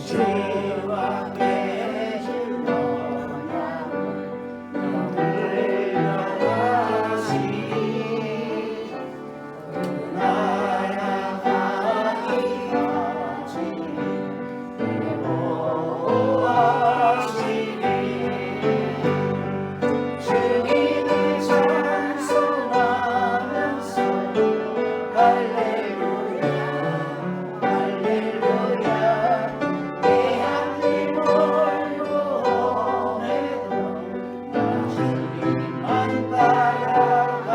주와 계신 너라면 너를 영하시니 나라가기까지 보호하시니 주님을 찬송하면서 할렐루야 할렐루야 내 하나님 얼굴에도 나 주님만 따라가리.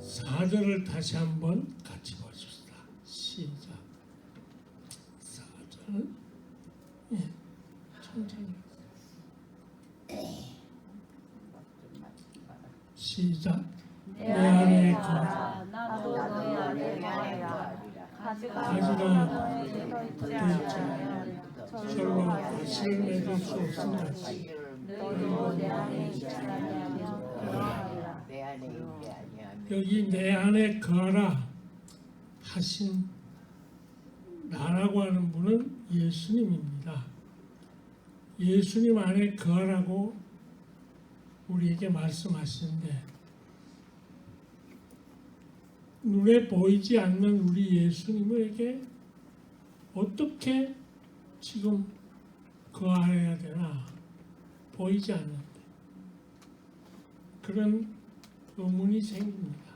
4절을 다시 한번 같이 보십시다. 시작. 4절. 예, 천천히. 시작. 내 안에 거하라 나도 너희 안에 거하리라. 가지가 너희 붙어 있지 않으면 절로 가시를 맺을 수 없으니 너희도 내 안에 있지 아니하면 거하리라. 내 안에 있지 아니하면 여기 내 안에 거하라 하신 나라고 하는 분은 예수님입니다. 예수님 안에 거하라고 우리에게 말씀하시는데 눈에 보이지 않는 우리 예수님에게 어떻게 지금 거하여야 되나 보이지 않는데 그런 의문이 생깁니다.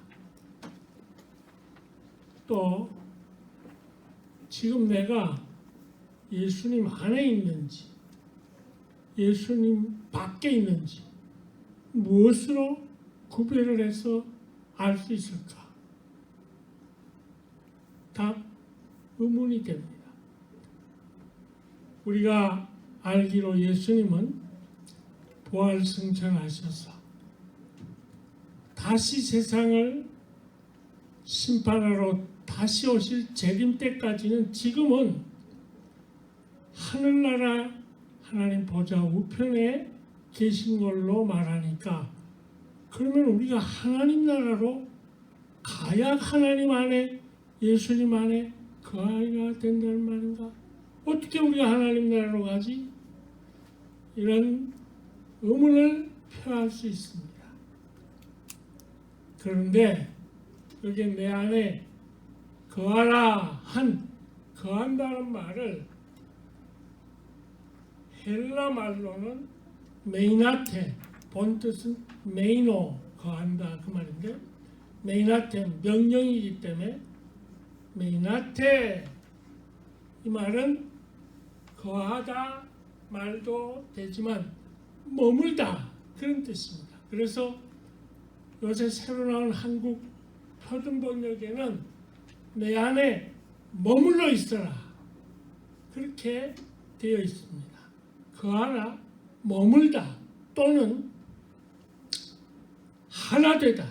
또 지금 내가 예수님 안에 있는지 예수님 밖에 있는지 무엇으로 구별을 해서 알 수 있을까? 답 의문이 됩니다. 우리가 알기로 예수님은 부활승천하셔서 다시 세상을 심판하러 다시 오실 재림 때까지는 지금은 하늘나라 하나님 보좌 우편에 계신 걸로 말하니까 그러면 우리가 하나님 나라로 가야 하나님 안에 예수님 안에 거하게 된다는 말인가? 어떻게 우리가 하나님 나라로 가지? 이런 의문을 표할 수 있습니다. 그런데 여기 내 안에 거하라 한 거한다는 말을 헬라 말로는 메이나테 본 뜻은 메이노 거한다 그 말인데 메이나테 명령이기 때문에 메이나테 이 말은 거하다 말도 되지만 머물다 그런 뜻입니다. 그래서 요새 새로 나온 한국 표준 번역에는 내 안에 머물러 있어라 그렇게 되어 있습니다. 거하라 머물다 또는 하나 되다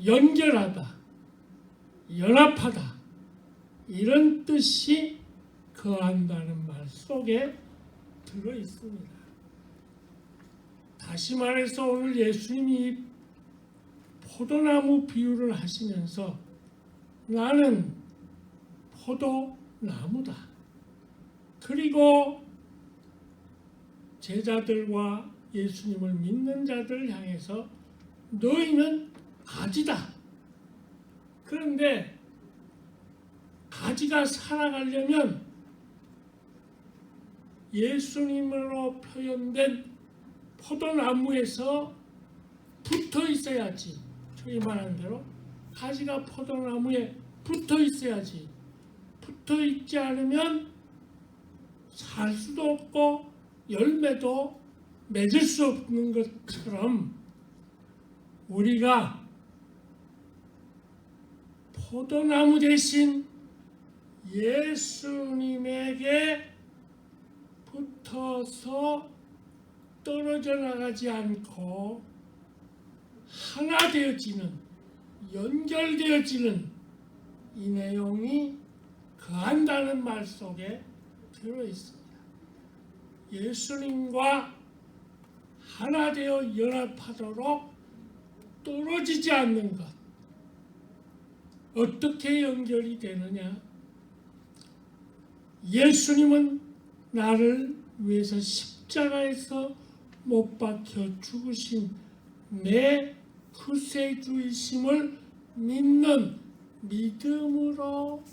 연결하다 연합하다 이런 뜻이 거한다는 말 속에 들어 있습니다. 다시 말해서 오늘 예수님이 포도나무 비유를 하시면서 나는 포도나무다. 그리고 제자들과 예수님을 믿는 자들을 향해서 너희는 가지다. 그런데 가지가 살아가려면 예수님으로 표현된 포도나무에서 붙어 있어야지. 저희 말하는 대로 가지가 포도나무에 붙어 있어야지. 붙어 있지 않으면 살 수도 없고 열매도 맺을 수 없는 것처럼 우리가 포도나무 대신 예수님에게 붙어서 떨어져 나가지 않고 하나 되어지는 연결되어지는 이 내용이 거한다는 말 속에 들어 있습니다. 예수님과 하나 되어 연합하도록 떨어지지 않는 것. 어떻게 연결이 되느냐? 예수님은 나를 위해서 십자가에서 못 박혀 죽으신 내 구세주이심을 믿는 믿음으로,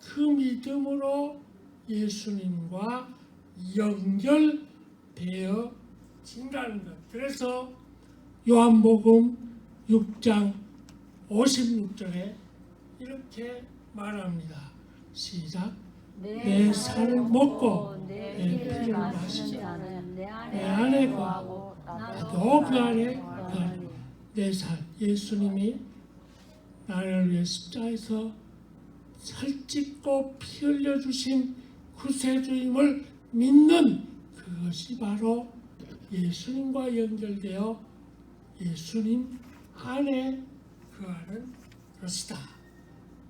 그 믿음으로 예수님과 연결되어진다는 것. 그래서 요한복음 6장 56절에 이렇게 말합니다. 시작. 내 살을 먹고 내 피를 마시는 자는 내 안에 거하고 나도 그 안에 거하리. 내 살, 예수님이 나를 위해 십자가에서 살찢고 피 흘려주신 구세주임을 믿는 그것이 바로 예수님과 연결되어 예수님 안에 거하는 것이다.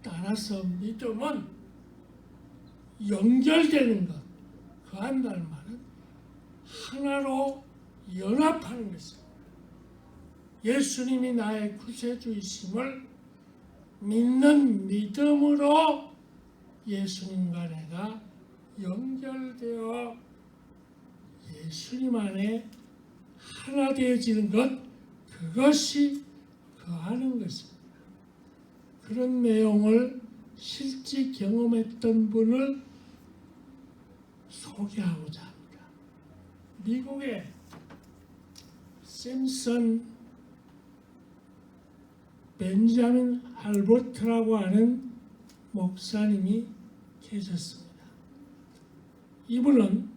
따라서 믿음은 연결되는 것, 거한다는 말은 하나로 연합하는 것입니다. 예수님이 나의 구세주이심을 믿는 믿음으로 예수님과 내가 연결되어 예수님 안에 하나 되어지는 것, 그것이 거하는 것입니다. 그런 내용을 실제 경험했던 분을 소개하고자 합니다. 미국의 심슨 벤자민 알버트라고 하는 목사님이 계셨습니다. 이분은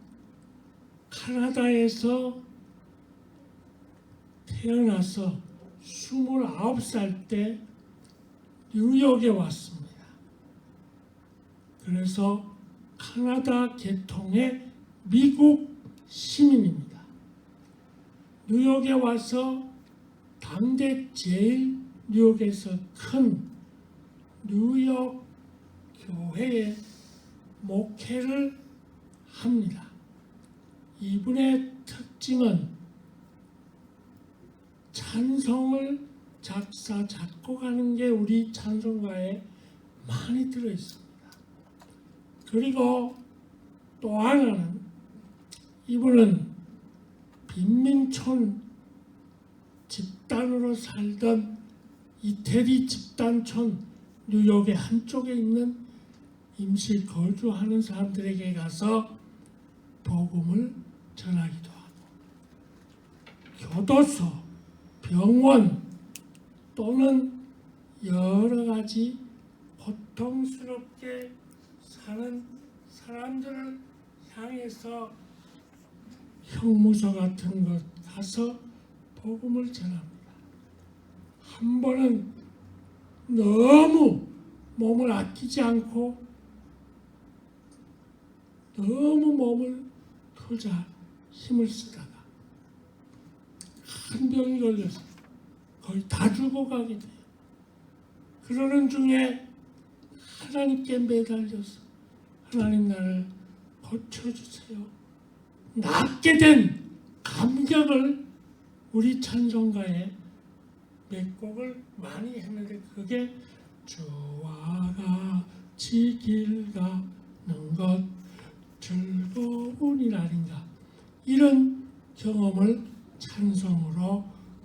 카나다에서 태어나서 29살 때 뉴욕에 왔습니다. 그래서 카나다 계통의 미국 시민입니다. 뉴욕에 와서 당대 제일 뉴욕에서 큰 뉴욕 교회에 목회를 합니다. 이분의 특징은 찬송을 작사, 작곡하는 게 우리 찬송가에 많이 들어있습니다. 그리고 또 하나는 이분은 빈민촌 집단으로 살던 이태리 집단촌 뉴욕의 한쪽에 있는 임시 거주하는 사람들에게 가서 복음을 전하기도 하고 교도소, 병원 또는 여러 가지 고통스럽게 사는 사람들을 향해서 형무소 같은 곳 가서 복음을 전합니다. 한 번은 너무 몸을 아끼지 않고 너무 몸을 투자 힘을 쓰다가 큰 병이 걸려서 거의 다 죽어가게 돼요. 그러는 중에 하나님께 매달려서 하나님 나를 고쳐주세요. 낫게 된 감격을 우리 찬송가에 몇 곡을 많이 했는데 그게 주와 같이 길 가는 것 즐거운이라는가 이런 경험을 찬송으로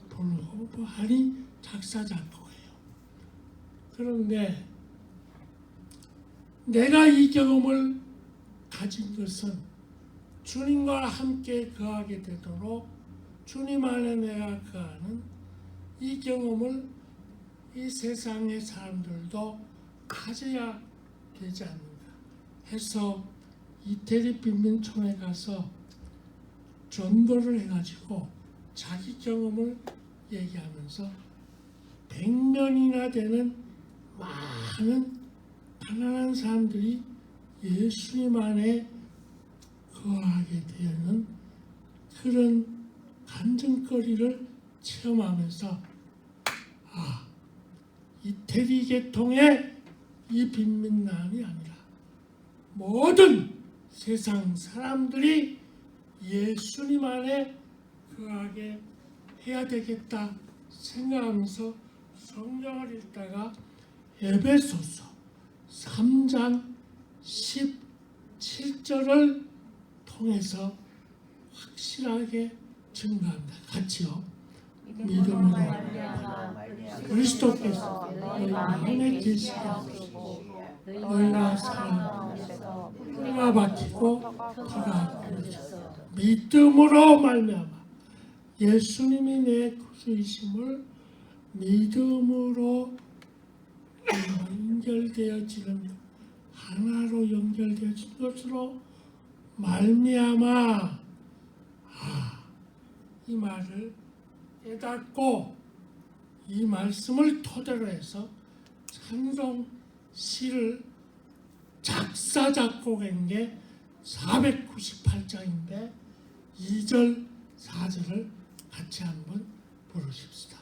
부르고 하니 작사 작곡해요. 그런데 내가 이 경험을 가진 것은 주님과 함께 거하게 되도록 주님 안에 내가 거하는 이 경험을 이 세상의 사람들도 가져야 되지 않는가 해서 이태리 빈민촌에 가서 전도를 해가지고 자기 경험을 얘기하면서 100명이나 되는 많은 가난한 사람들이 예수님 안에 거하게 되는 그런 간증거리를 체험하면서 이태리 계통의 이 빈민난이 아니라 모든 세상 사람들이 예수님 안에 거하게 해야 되겠다 생각하면서 성경을 읽다가 에베소서 3장 17절을 통해서 확실하게 증거합니다. 같이요. 믿음으로 그리스도께서 너희 마음에 계시게 하시고 너희가 사랑하면서 뿌리가 박히고 터가 굳어져 믿음으로 말미암아 예수님이 내 구주이심을 믿음으로 연결되어지는 하나로 연결되어진 것으로 말미암아 이 말을 깨닫고 이 말씀을 토대로 해서 찬송 시를 작사 작곡한 게 498장인데 2절 4절을 같이 한번 부르십시다.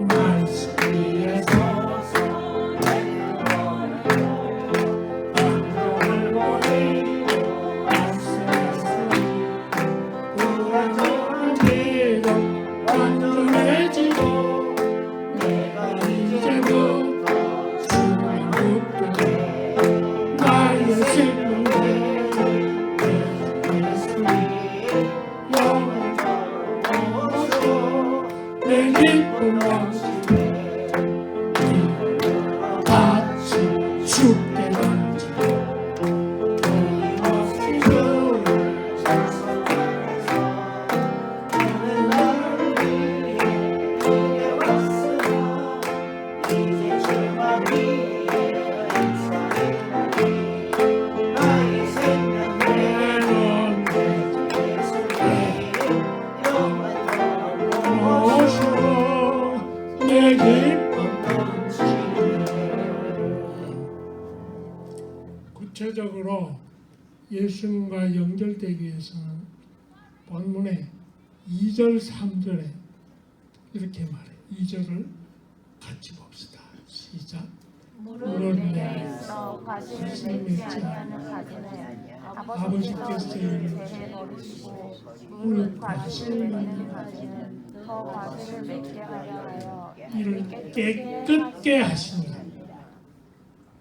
말씀 위에서 구체적으로 예수님과 연결되기 위해서는 본문의 2절 3절에 이렇게 말해요. 2절을 같이 봅시다. 시작. 물은 내게 있어 가지를 맺지 아니하는 가지는 아버지께서 이를 재해 버리시고 물은 가지를 맺는 가지는 더 가지를 맺게 하려 하여 이를 깨끗게 하신다.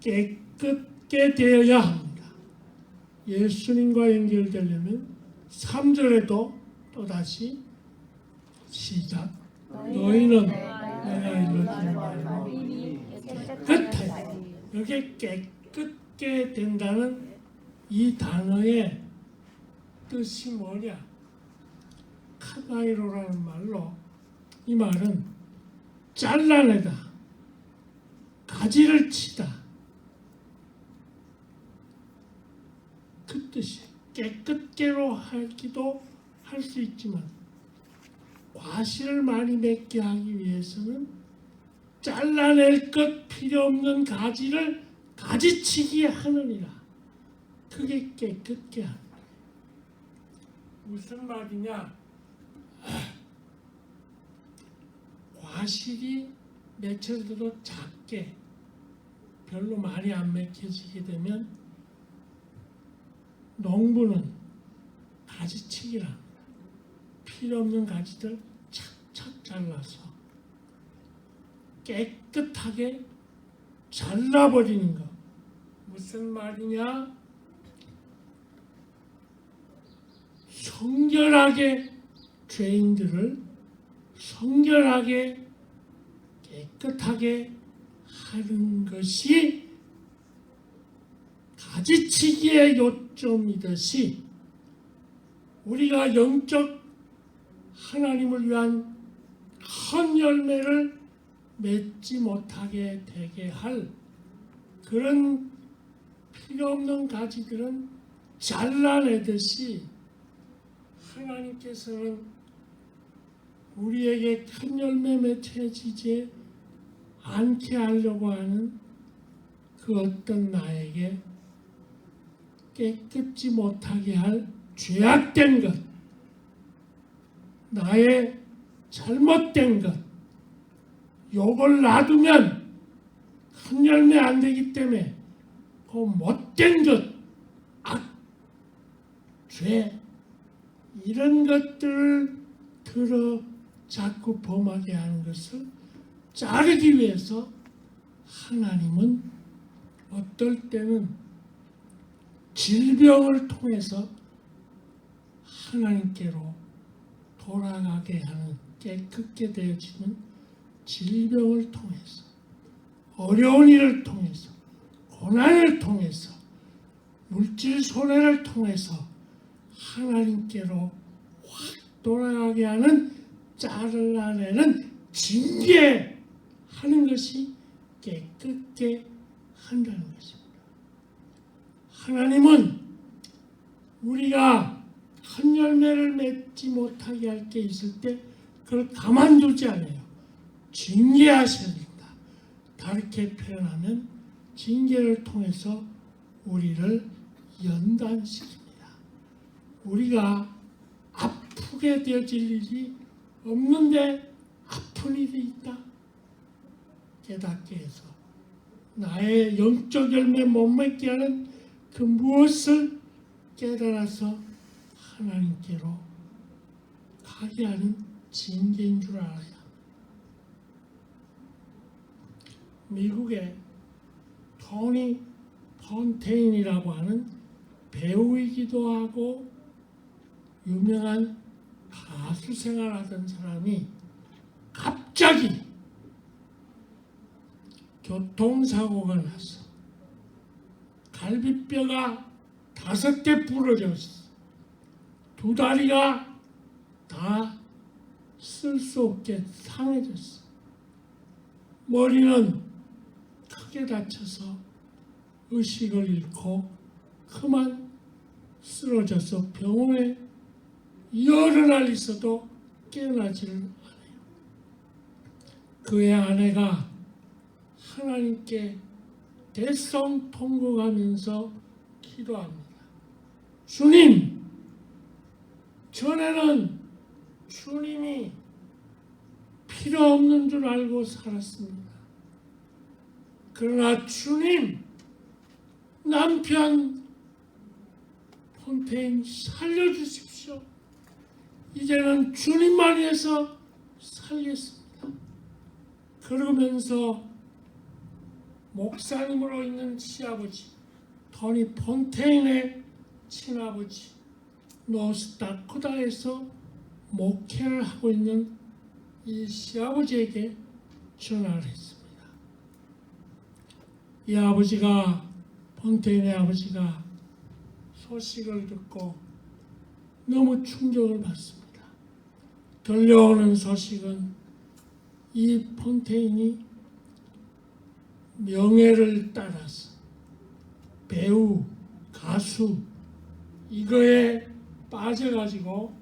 깨끗게 되어야 합니다. 예수님과 연결되려면 3절에도 또다시 시작. 너희는 내가 일러주는 말로 깨끗하여. 여기에 깨끗게 된다는 이 단어의 뜻이 뭐냐? 카바이로라는 말로 이 말은 잘라내다, 가지를 치다 그 뜻이 깨끗게로 하기도 할 수 있지만 과실을 많이 맺게 하기 위해서는 잘라낼 것 필요 없는 가지를 가지치기 하느니라. 그게 깨끗게 하는 거예요. 무슨 말이냐? 과실이 맺혀도 작게 별로 많이 안 맺혀지게 되면 농부는 가지치기라 합니다. 필요 없는 가지들 착착 잘라서 깨끗하게 잘라버리는 거. 무슨 말이냐? 성결하게 죄인들을 성결하게 깨끗하게 하는 것이 가지치기의 요점이듯이 우리가 영적 하나님을 위한 큰 열매를 맺지 못하게 되게 할 그런 필요 없는 가지들은 잘라내듯이 하나님께서는 우리에게 큰 열매 맺혀지지 않게 하려고 하는 그 어떤 나에게 깨끗지 못하게 할 죄악된 것, 나의 잘못된 것, 요걸 놔두면 큰 열매 안 되기 때문에 그 못된 것, 악, 죄 이런 것들을 자꾸 범하게 하는 것을 자르기 위해서 하나님은 어떨 때는 질병을 통해서 하나님께로 돌아가게 하는, 깨끗게 되어지는 질병을 통해서, 어려운 일을 통해서, 고난을 통해서, 물질 손해를 통해서 하나님께로 확 돌아가게 하는, 잘라내는, 징계하는 것이 깨끗게 한다는 것입니다. 하나님은 우리가 큰 열매를 맺지 못하게 할 게 있을 때 그걸 가만두지 않아요. 징계하셔야 된다. 다르게 표현하면 징계를 통해서 우리를 연단시킵니다. 우리가 아프게 되어질 일이 없는데 아픈 일이 있다. 깨닫게 해서 나의 영적 열매 못 맺게 하는 그 무엇을 깨달아서 하나님께로 가게 하는 징계인 줄 알아야 합니다. 미국의 토니 폰테인이라고 하는 배우이기도 하고 유명한 가수 생활하던 사람이 갑자기 교통사고가 났어. 갈비뼈가 5개 부러졌어. 2 다리가 다 쓸 수 없게 상해졌어. 머리는 크게 다쳐서 의식을 잃고 그만 쓰러져서 병원에 열흘 있어도 깨어나지를 않아요. 그의 아내가 하나님께 대성통곡하면서 기도합니다. 주님, 전에는 주님이 필요 없는 줄 알고 살았습니다. 그러나 주님, 남편 폰테인 살려주십시오. 이제는 주님만 위해서 살겠습니다. 그러면서 목사님으로 있는 시아버지 토니 폰테인의 친아버지 노스다코다에서 목회를 하고 있는 이 시아버지에게 전화를 했습니다. 이 아버지가, 폰테인의 아버지가 소식을 듣고 너무 충격을 받습니다. 들려오는 소식은 이 폰테인이 명예를 따라서 배우, 가수 이거에 빠져가지고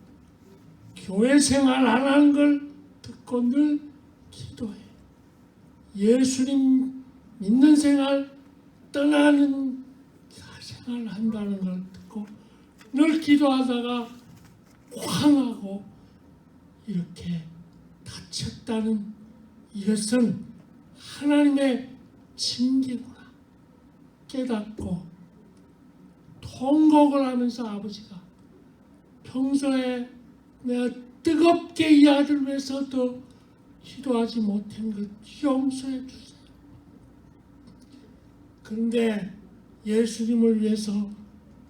교회 생활 안 하는 걸 듣고 늘 기도해. 예수님 믿는 생활 떠나는 생활 한다는 걸 듣고 늘 기도하다가 황하고 이렇게 다쳤다는 이것은 하나님의 징계구나 깨닫고 통곡을 하면서 아버지가 평소에 내가 뜨겁게 이 아들 위해서 더 기도하지 못한 것 용서해 주세요. 그런데 예수님을 위해서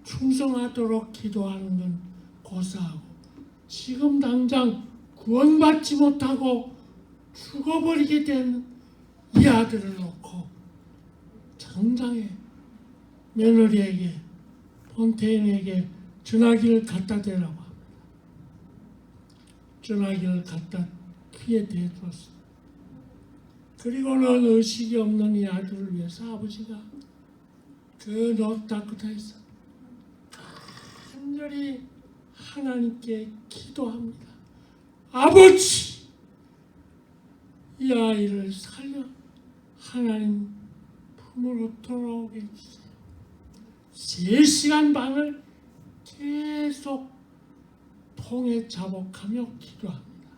충성하도록 기도하는 건 고사하고 지금 당장 구원받지 못하고 죽어버리게 된 이 아들을 놓고 당장에 며느리에게 폰테인에게 전화기를 갖다 대라고 합니다. 전화기를 갖다 귀에 대줬습니다. 그리고는 의식이 없는 이 아들을 위해서 아버지가 그 노스다코타에서 간절히 하나님께 기도합니다. 아버지, 이 아이를 살려 하나님 품으로 돌아오게 해주세요. 3시간 반을 계속 통에 자복하며 기도합니다.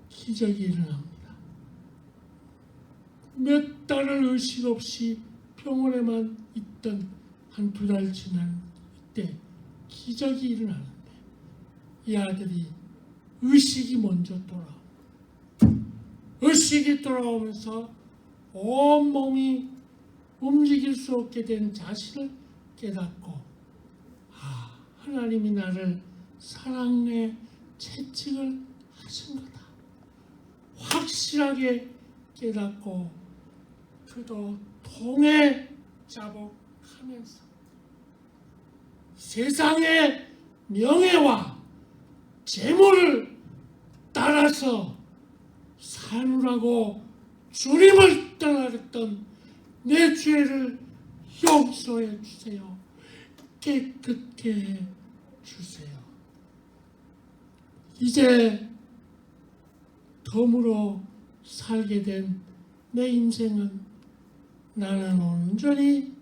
기적이 일어납니다. 몇 달을 의식 없이 병원에만 있던 한 2달 지난 때 기적이 일어나는데 이 아들이 의식이 먼저 돌아옵니다. 의식이 돌아오면서 온몸이 움직일 수 없게 된 자신을 깨닫고 하나님이 나를 사랑에 채찍을 하신 거다. 확실하게 깨닫고 그도 통에 자복하면서 세상의 명예와 재물을 따라서 사느라고 주님을 떠나랬던 내 죄를 용서해 주세요. 깨끗게 해 주세요. 이제 덤으로 살게 된 내 인생은 나는 온전히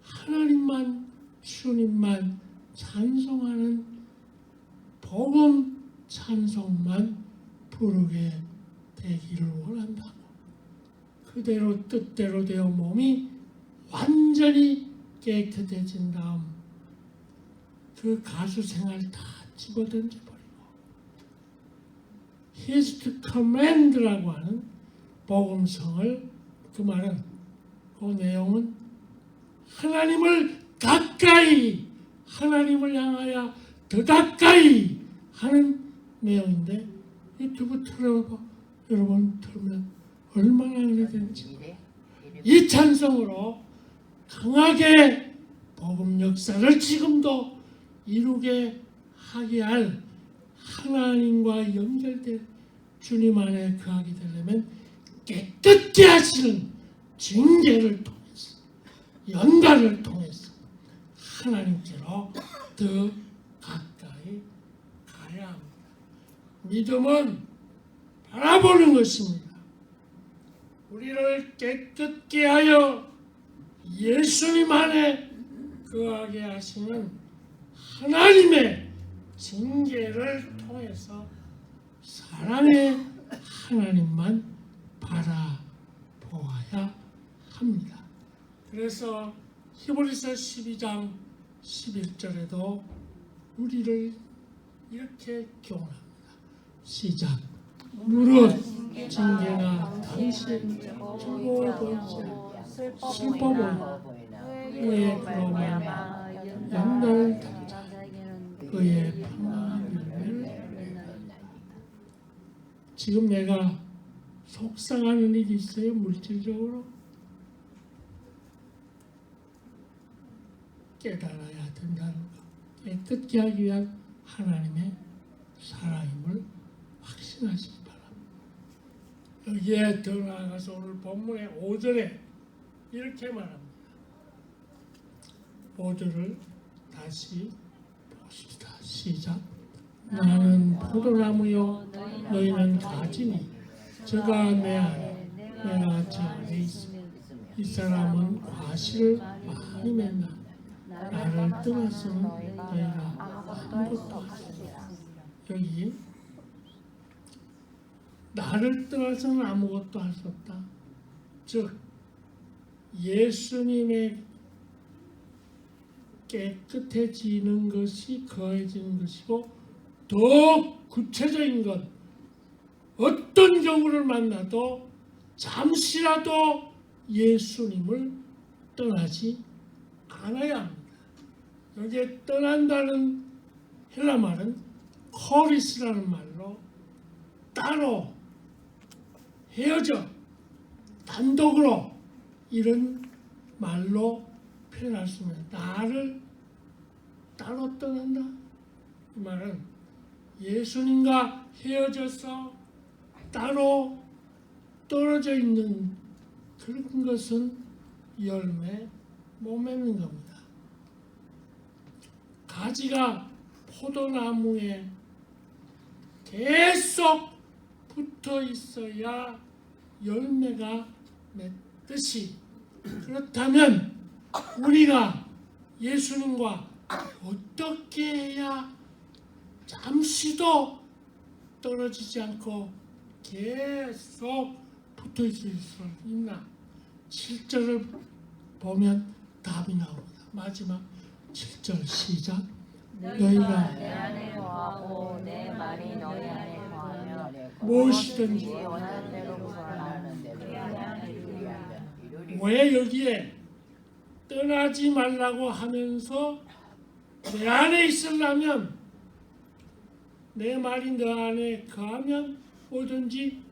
하나님만 주님만 찬송하는 복음 찬송만 부르게 되기를 원한다고. 그대로 뜻대로 되어 몸이 완전히 깨끗해진 다음 그 가수 생활 다 집어던져 버리고 His to command라고 하는 복음성을, 그 말은, 그 내용은 하나님을 가까이, 하나님을 향하여 더 가까이 하는 내용인데, 유튜브 틀어봐 여러분 들으면 얼마나 은혜된지. 이 찬송으로 강하게 복음 역사를 지금도 이루게 하게 할 하나님과 연결될 주님 안에 거하게 되려면 깨끗게 하시는 징계를 통해서, 연가를 통해서 하나님께로 더 가까이 가야 합니다. 믿음은 바라보는 것입니다. 우리를 깨끗게 하여 예수님 안에 거하게 하시는 하나님의 징계를 통해서 사랑의 하나님만 바라보아야 합니다. 그래서 히브리서 12장 11절에도 우리를 이렇게 교훈합니다. 시작. 무릇 징계가 당신 주고 보이지 슬퍼 보이나 그의 그로 말미암아 연단을 당자 그의 평안한 일을. 지금 내가 속상하는 일이 있어요? 물질적으로? 깨달아야 된다는 것. 깨끗게 하기 위한 하나님의 사랑임을 확신하시기 바랍니다. 여기에 더 나아가서 오늘 본문의 5절에 이렇게 말합니다. 5절을 다시 보십시다. 시작. 나는 포도나무요 너희는 가지니 저가 내 안에 내가 저 안에 있으며 이 사람은 과실을 많이 맺나 나를 떠나서는 너희가 아무것도 없으리라. 여기 나를 떠나서는 아무것도 할 수 없다. 즉 예수님의 깨끗해지는 것이 거해지는 것이고, 더 구체적인 것, 어떤 경우를 만나도 잠시라도 예수님을 떠나지 않아야 합니다. 여기에 떠난다는 헬라 말은 코리스라는 말로 따로 헤어져 단독으로 이런 말로 표현할 수 있는, 나를 따로 떠난다. 이 말은 예수님과 헤어져서 따로 떨어져 있는 그런 것은 열매 못 맺는 겁니다. 가지가 포도나무에 계속 붙어 있어야 열매가 맺듯이, 그렇다면 우리가 예수님과 어떻게 해야 잠시도 떨어지지 않고 계속 붙어 있을 수 있나? 7절을 보면 답이 나옵니다. 마지막 7절 시작. 너희가 내 안에 거하고 내 말이 너희 안에 거하면 무엇이든지 원하는 대로 구하라. 왜 여기에 떠나지 말라고 하면서 내 안에 있으려면 내 말이 너 안에 거하면 뭐든지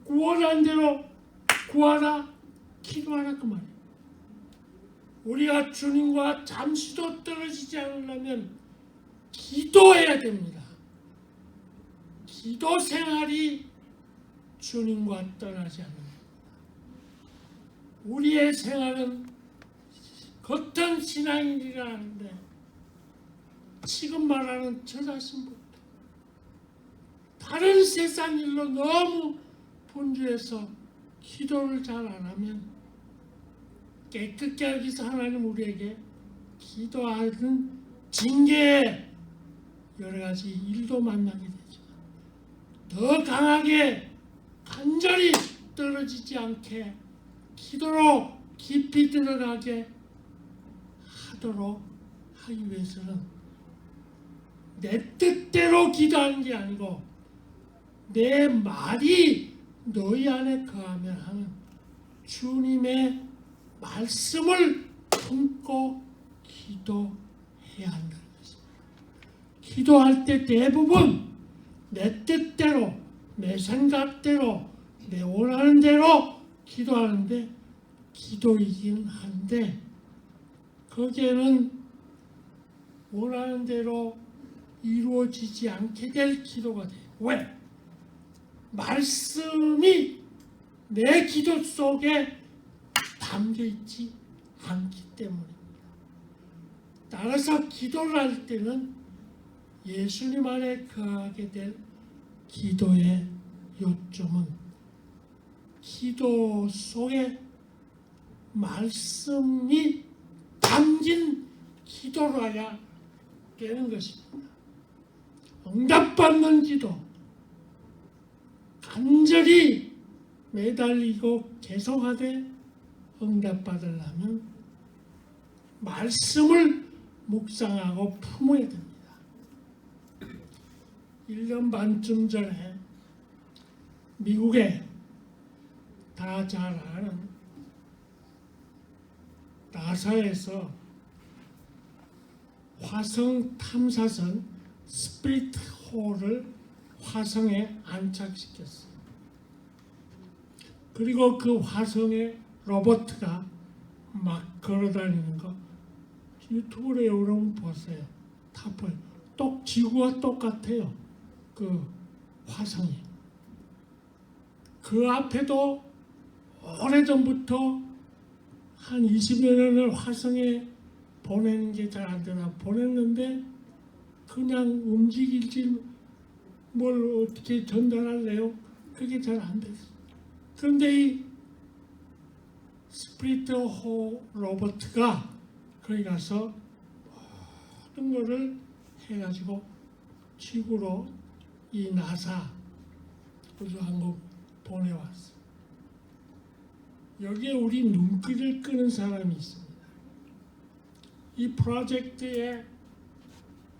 원하는 대로 구하라, 기도하라 그 말이에요. 우리가 주님과 잠시도 떨어지지 않으려면 기도해야 됩니다. 기도 생활이 주님과 떠나지 않는 겁니다. 우리의 생활은 겉은 신앙인이라는데 지금 말하는 저 자신부터 다른 세상 일로 너무 분주해서 기도를 잘 안 하면 깨끗게 하기 위해서 하나님 우리에게 기도하는 징계의 여러 가지 일도 만나게 되죠. 더 강하게 간절히 떨어지지 않게 기도로 깊이 들어가게 하도록 하기 위해서는 내 뜻대로 기도하는 게 아니고 내 말이 너희 안에 거하면 하는 주님의 말씀을 품고 기도해야 한다는 것입니다. 기도할 때 대부분 내 뜻대로, 내 생각대로, 내 원하는 대로 기도하는데 기도이긴 한데 거기에는 원하는 대로 이루어지지 않게 될 기도가 돼요. 왜? 말씀이 내 기도 속에 담겨 있지 않기 때문입니다. 따라서 기도를 할 때는 예수님 안에 거하게 될 기도의 요점은 기도 속에 말씀이 담긴 기도라야 되는 것입니다. 응답받는 기도, 간절히 매달리고 계속하되 응답받으려면 말씀을 묵상하고 품어야 됩니다. 1년 반쯤 전에 미국에 다 잘 아는 나사에서 화성 탐사선 스피릿 홀을 화성에 안착시켰어요. 그리고 그 화성에 로봇가 막 걸어다니는 거 유튜브로 여러분 보세요. 다 보여요. 지구와 똑같아요. 그 화성이. 그 앞에도 오래전부터 한 20여 년을 화성에 보내는 게 잘 안 되나 보냈는데 그냥 움직이지 뭘 어떻게 전달할래요? 그게 잘 안 됐어요. 그런데 이 스피릿 호 로봇가 거기 가서 모든 거를 해가지고 지구로 이 나사 우주항공 보내왔어요. 여기에 우리 눈길을 끄는 사람이 있습니다. 이 프로젝트에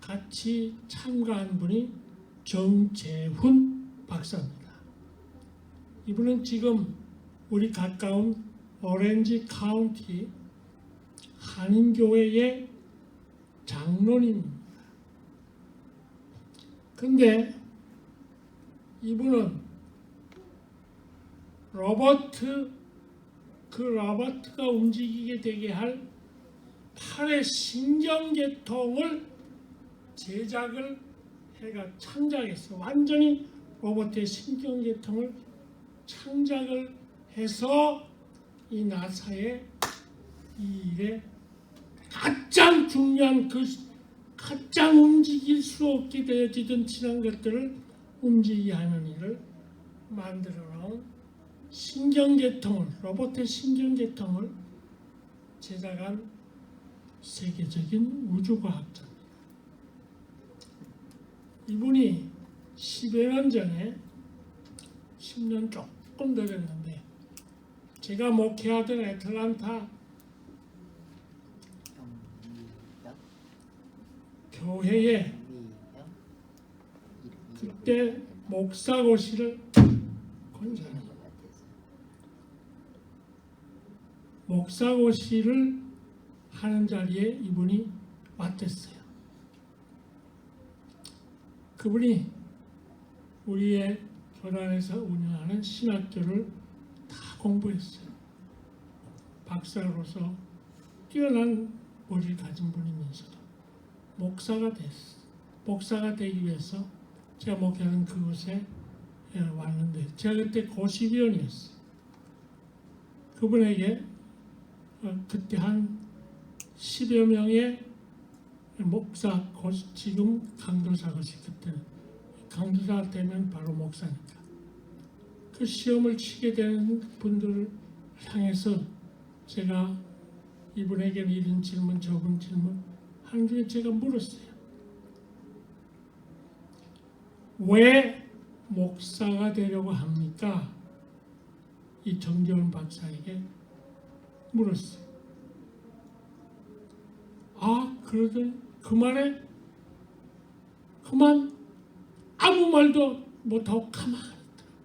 같이 참가한 분이 정재훈 박사입니다. 이분은 지금 우리 가까운 오렌지 카운티 한인교회의 장로님입니다. 근데 이분은 그 로봇가 움직이게 되게 할 팔의 신경계통을 제작을 해가 창작했어. 완전히 로봇의 신경계통을 창작을 해서 이 나사의 이 일에 가장 중요한 가장 움직일 수 없게 되어지던 지난 것들을 움직이게 하는 일을 만들어 놓은 신경계통을, 로봇의 신경계통을 제작한 세계적인 우주과학자입니다. 이분이 10여 년 전에 10년 조금 더 됐는데 제가 목회하던 애틀란타 교회에 그때 목사고시를 권장해요. 목사고시를 하는 자리에 이분이 왔댔어요. 그분이 우리의 교단에서 운영하는 신학교를 다 공부했어요. 박사로서 뛰어난 머리를 가진 분이면서도 목사가 됐어요. 목사가 되기 위해서 제가 목회하는 그곳에 왔는데 제가 그때 고시위원이었어요. 그분에게 그때 한 10여 명의 목사, 지금 강도사고시 그때 강도사 되면 바로 목사니까 그 시험을 치게 되는 분들을 향해서 제가 이분에게는 이런 질문 저분 질문 하는 중에 제가 물었어요. 왜 목사가 되려고 합니까? 이 정재원 박사에게 물었어요. 그러더니 그 말에 그만 아무 말도 못하고 가만히 있더라고요.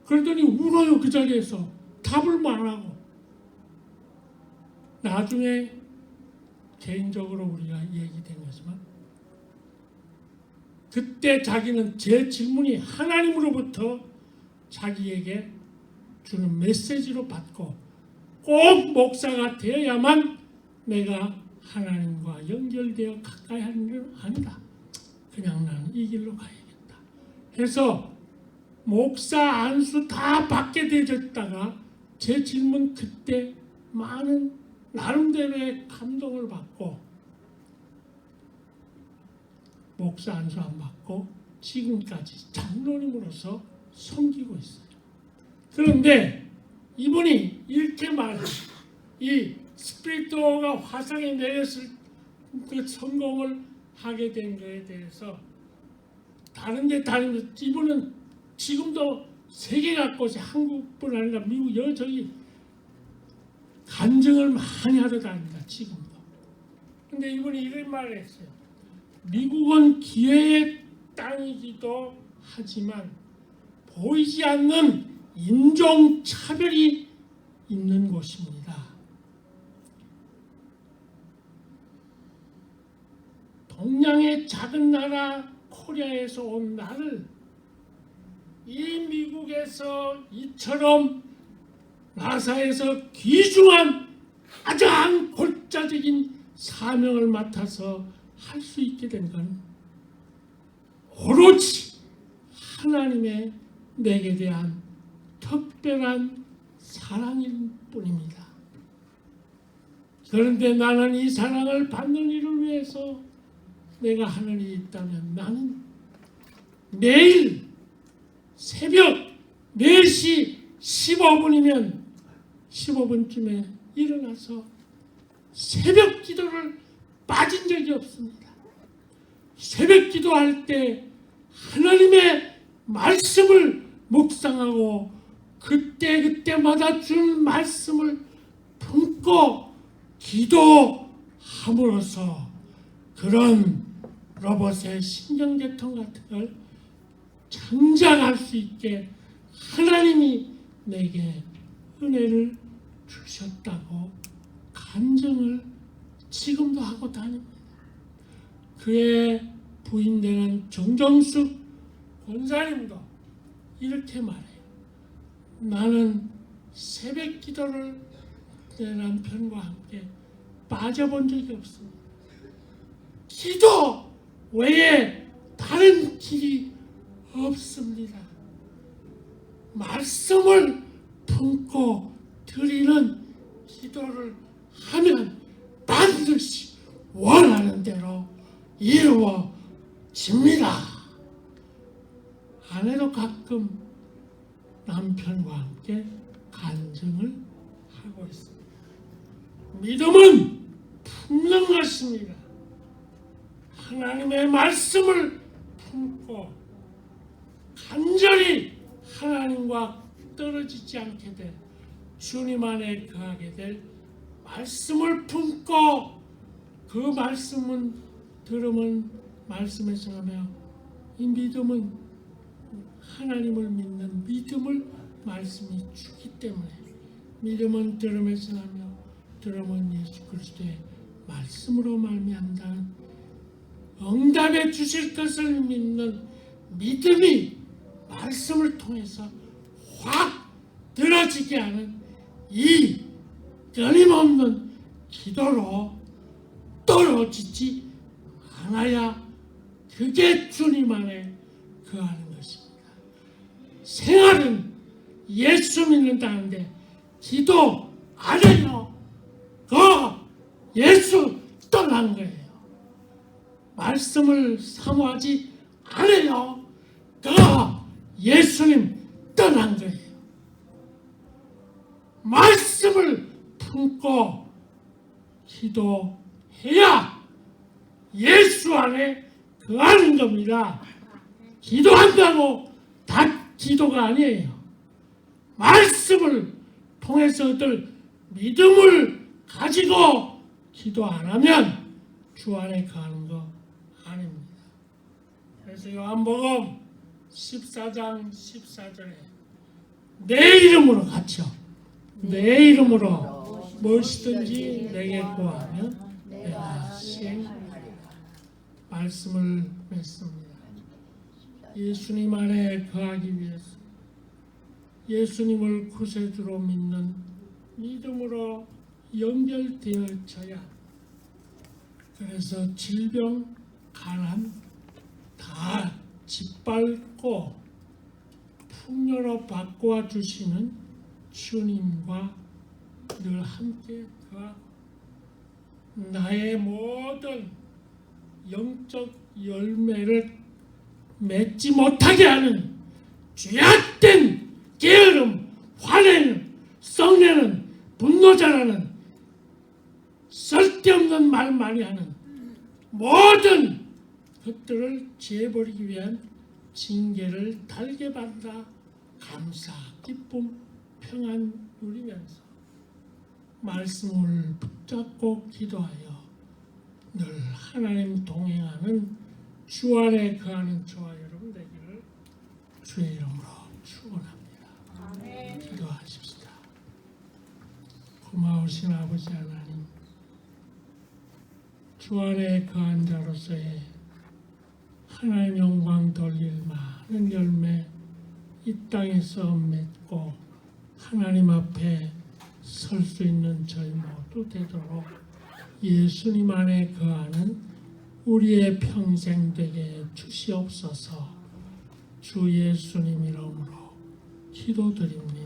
그러더니 울어요. 그 자리에서 답을 안 하고. 나중에 개인적으로 우리가 얘기된 거지만 그때 자기는 제 질문이 하나님으로부터 자기에게 주는 메시지로 받고 꼭 목사가 되어야만 내가 하나님과 연결되어 가까이 하는 건 아니다. 그냥 나는 이 길로 가야겠다. 해서 목사 안수 다 받게 되었다가 제 질문 그때 많은 나름대로의 감동을 받고 목사 안수 안 받고 지금까지 장로님으로서 섬기고 있어요. 그런데 이분이 이렇게 말해요. 이 스피리트가 화성에 내렸을 그 성공을 하게 된 것에 대해서 다른데 이분은 지금도 세계 갖고서 한국뿐 아니라 미국 여기저기 간증을 많이 하러 다닙니다. 지금도. 근데 이분이 이런 말을 했어요. 미국은 기회의 땅이기도 하지만 보이지 않는 인종차별이 있는 곳입니다. 동양의 작은 나라 코리아에서 온 나를 이 미국에서 이처럼 나사에서 귀중한 가장 골자적인 사명을 맡아서 할 수 있게 된 건 오로지 하나님의 내게 대한 특별한 사랑일 뿐입니다. 그런데 나는 이 사랑을 받는 일을 위해서 내가 하는 일이 있다면 나는 매일 새벽 4시 15분이면 15분쯤에 일어나서 새벽 기도를 빠진 적이 없습니다. 새벽 기도할 때 하나님의 말씀을 묵상하고 그때마다 준 말씀을 품고 기도함으로써 그런 로봇의 신경계통 같은 걸 장작할 수 있게 하나님이 내게 은혜를 주셨다고 간증을 지금도 하고 다닙니다. 그의 부인되는 정정숙 권사님도 이렇게 말해요. 나는 새벽 기도를 내 남편과 함께 빠져본 적이 없습니다. 기도 외에 다른 길이 없습니다. 말씀을 품고 드리는 기도를 하면 반드시 원하는 대로 이루어집니다. 아내도 가끔 남편과 함께 간증을 하고 있습니다. 믿음은 품는 것입니다. 하나님의 말씀을 품고 간절히 하나님과 떨어지지 않게 될 주님 안에 거하게 될 말씀을 품고 그 말씀은 들으면 말씀에 정하며 이 믿음은 하나님을 믿는 믿음을 말씀이 주기 때문에 믿음은 들음에 정하며 들음은 예수 그리스도의 말씀으로 말미암다는 응답해 주실 것을 믿는 믿음이 말씀을 통해서 확 들어지게 하는 이 끊임없는 기도로 떨어지지 않아야 그게 주님 안에 거하는 것입니다. 생활은 예수 믿는다는데 기도 안 해요. 그 예수 떠난 거예요. 말씀을 사모하지 않아요. 그 예수님 떠난 거예요. 말씀을 품고 기도해야 예수 안에 거하는 겁니다. 기도한다고 다 기도가 아니에요. 말씀을 통해서 얻을 믿음을 가지고 기도 안 하면 주 안에 거하는 거 아닙니다. 그래서 요한복음 14장 14절에 내 이름으로 같이요. 내 이름으로 무엇이든지 내게 구하면 내가 시행하리라. 말씀을 맺습니다. 예수님 안에 거하기 위해서 예수님을 구세주로 믿는 믿음으로 연결되어져야 그래서 질병, 가난 다 짓밟고 풍요로 바꿔 주시는 주님과 늘 함께 나의 모든 영적 열매를 맺지 못하게 하는 죄악된 게으름, 화내는, 썩내는, 분노자라는 쓸데없는 말 많이 하는 모든 것들을 지어버리기 위한 징계를 달게 받아 감사, 기쁨, 평안 누리면서 말씀을 붙잡고 기도하여 늘 하나님 동행하는 주 안에 거하는 저와 여러분 되기를 주의 이름으로 축원합니다. 기도하십시다. 고마우신 아버지 하나님, 주 안에 거한 자로서의 하나님 영광 돌릴 많은 열매 이 땅에서 맺고 하나님 앞에 설 수 있는 저희 모두 되도록 예수님 안에 거하는 우리의 평생 되게 주시옵소서. 주 예수님 이름으로 기도드립니다.